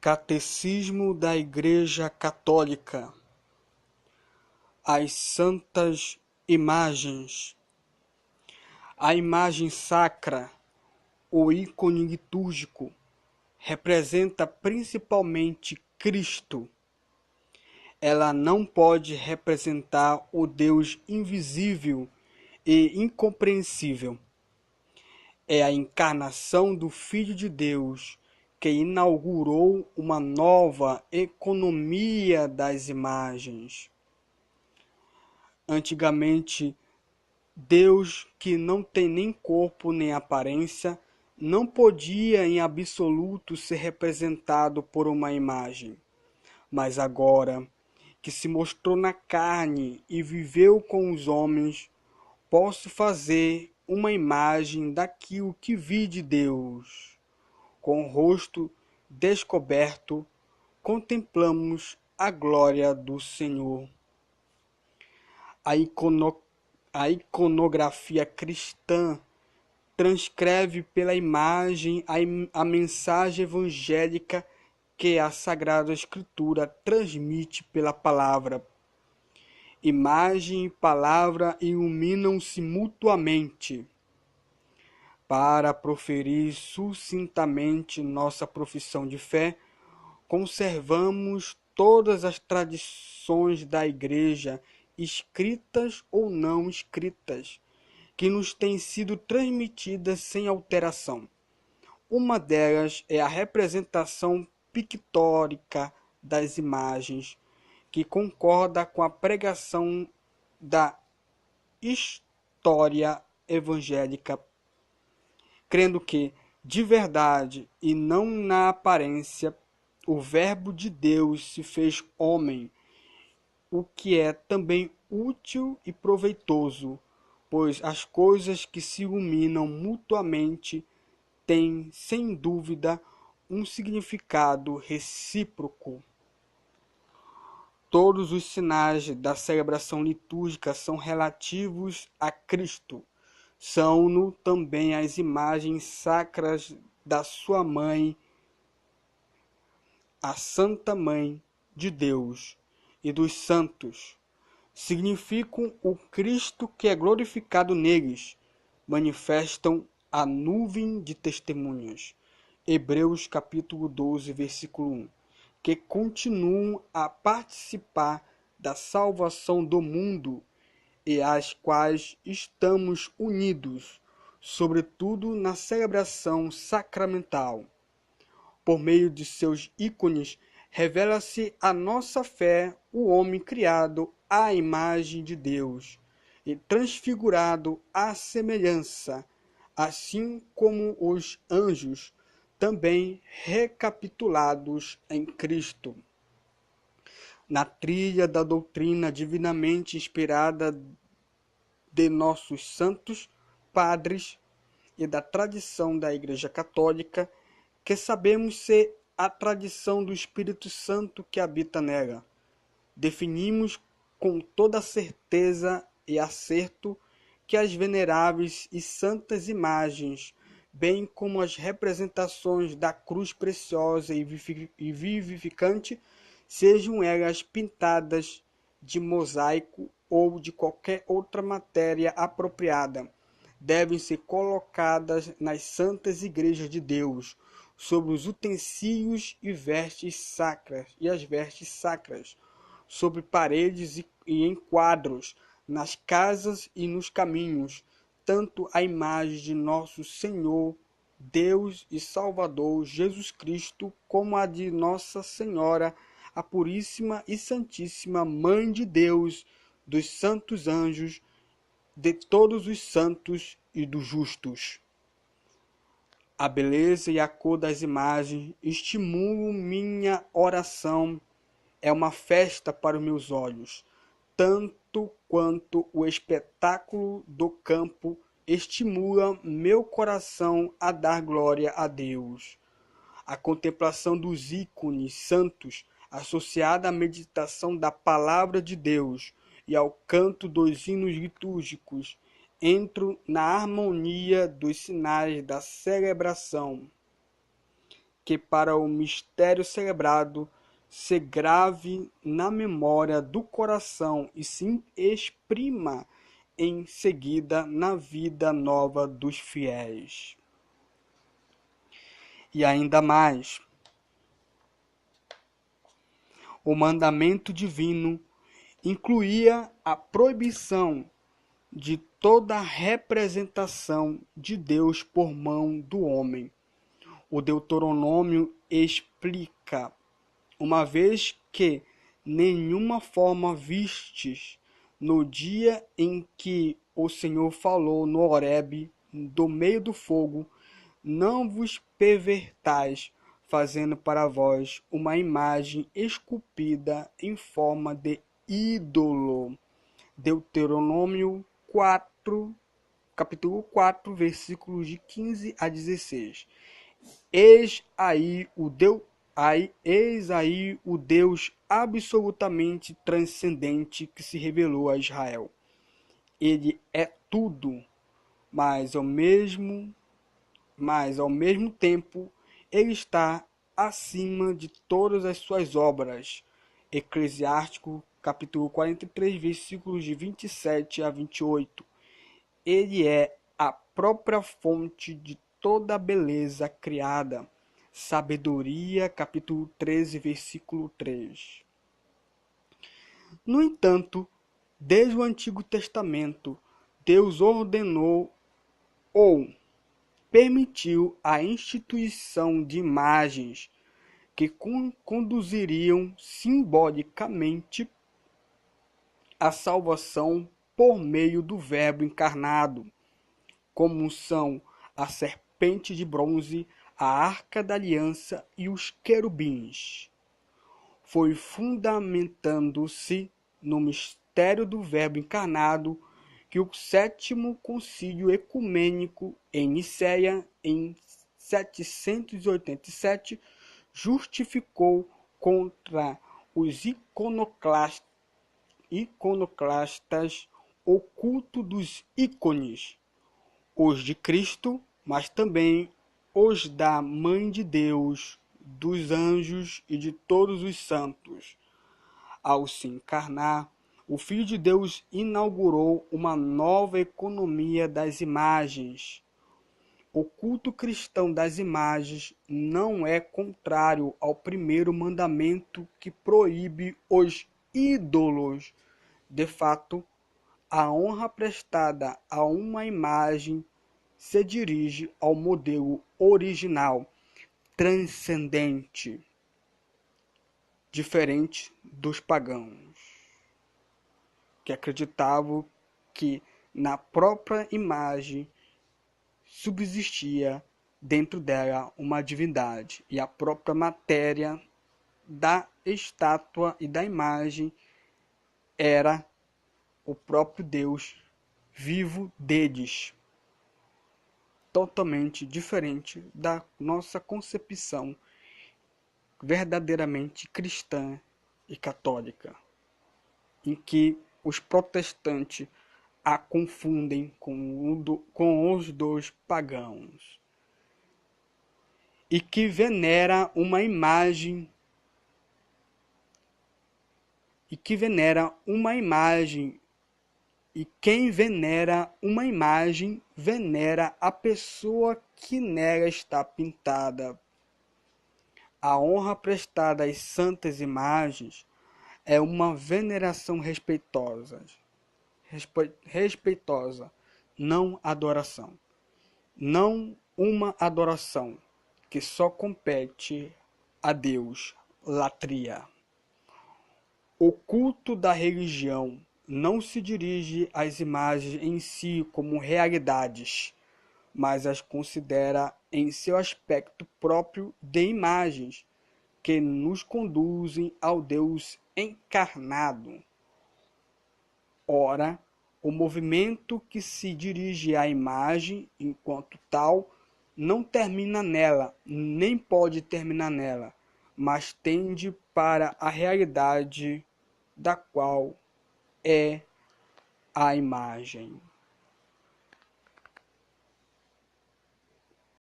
Catecismo da Igreja Católica. As Santas Imagens. A imagem sacra, o ícone litúrgico, representa principalmente Cristo. Ela não pode representar o Deus invisível e incompreensível. É a encarnação do Filho de Deus que inaugurou uma nova economia das imagens. Antigamente, Deus, que não tem nem corpo nem aparência, não podia em absoluto ser representado por uma imagem. Mas agora, que se mostrou na carne e viveu com os homens, posso fazer uma imagem daquilo que vi de Deus. Com o rosto descoberto, contemplamos a glória do Senhor. A iconografia cristã transcreve pela imagem a mensagem evangélica que a Sagrada Escritura transmite pela palavra. Imagem e palavra iluminam-se mutuamente. Para proferir sucintamente nossa profissão de fé, conservamos todas as tradições da Igreja, escritas ou não escritas, que nos têm sido transmitidas sem alteração. Uma delas é a representação pictórica das imagens, que concorda com a pregação da história evangélica, crendo que, de verdade e não na aparência, o Verbo de Deus se fez homem, o que é também útil e proveitoso, pois as coisas que se iluminam mutuamente têm, sem dúvida, um significado recíproco. Todos os sinais da celebração litúrgica são relativos a Cristo. São-no também as imagens sacras da sua mãe, a Santa Mãe de Deus, e dos santos. Significam o Cristo que é glorificado neles, manifestam a nuvem de testemunhas. Hebreus capítulo 12, versículo 1. Que continuam a participar da salvação do mundo e às quais estamos unidos, sobretudo na celebração sacramental. Por meio de seus ícones, revela-se a nossa fé, o homem criado à imagem de Deus e transfigurado à semelhança, assim como os anjos, também recapitulados em Cristo. Na trilha da doutrina divinamente inspirada de nossos santos padres e da tradição da Igreja Católica, que sabemos ser a tradição do Espírito Santo que habita nela, definimos com toda certeza e acerto que as veneráveis e santas imagens, bem como as representações da cruz preciosa e vivificante, sejam elas pintadas de mosaico ou de qualquer outra matéria apropriada, devem ser colocadas nas santas igrejas de Deus, sobre os utensílios e vestes sacras, e as vestes sacras, sobre paredes e em quadros, nas casas e nos caminhos, tanto a imagem de nosso Senhor, Deus e Salvador Jesus Cristo, como a de Nossa Senhora, a Puríssima e Santíssima Mãe de Deus, dos santos anjos, de todos os santos e dos justos. A beleza e a cor das imagens estimulam minha oração, é uma festa para os meus olhos, tanto quanto o espetáculo do campo estimula meu coração a dar glória a Deus. A contemplação dos ícones santos, associada à meditação da palavra de Deus e ao canto dos hinos litúrgicos, entram na harmonia dos sinais da celebração. que para o mistério celebrado se grave na memória do coração e se exprima em seguida na vida nova dos fiéis. E ainda mais, o mandamento divino incluía a proibição de toda representação de Deus por mão do homem. O Deuteronômio explica: uma vez que nenhuma forma vistes no dia em que o Senhor falou no Horebe, do meio do fogo, não vos pervertais, fazendo para vós uma imagem esculpida em forma de ídolo. Deuteronômio 4, capítulo 4, versículos de 15 a 16. Eis aí o Deus absolutamente transcendente que se revelou a Israel. Ele é tudo, mas ao mesmo tempo ele está acima de todas as suas obras. Eclesiástico, capítulo 43, versículos de 27 a 28. Ele é a própria fonte de toda a beleza criada. Sabedoria, capítulo 13, versículo 3. No entanto, desde o Antigo Testamento, Deus ordenou ou permitiu a instituição de imagens que conduziriam simbolicamente à salvação por meio do Verbo encarnado, como são a serpente de bronze, a arca da aliança e os querubins. Foi fundamentando-se no mistério do Verbo encarnado que o sétimo concílio ecumênico em Nicéia, em 787, justificou contra os iconoclastas o culto dos ícones, os de Cristo, mas também os da Mãe de Deus, dos anjos e de todos os santos. Ao se encarnar, o Filho de Deus inaugurou uma nova economia das imagens. O culto cristão das imagens não é contrário ao primeiro mandamento que proíbe os ídolos. De fato, a honra prestada a uma imagem se dirige ao modelo original, transcendente, diferente dos pagãos, que acreditavam que na própria imagem subsistia dentro dela uma divindade, e a própria matéria da estátua e da imagem era o próprio Deus vivo deles, totalmente diferente da nossa concepção verdadeiramente cristã e católica, em que os protestantes a confundem com os dos pagãos, e que venera uma imagem e quem venera uma imagem venera a pessoa que nela está pintada. A honra prestada às santas imagens é uma veneração respeitosa, não adoração. Não uma adoração que só compete a Deus, latria. O culto da religião não se dirige às imagens em si como realidades, mas as considera em seu aspecto próprio de imagens que nos conduzem ao Deus encarnado. Ora, o movimento que se dirige à imagem, enquanto tal, não termina nela, nem pode terminar nela, mas tende para a realidade da qual é a imagem.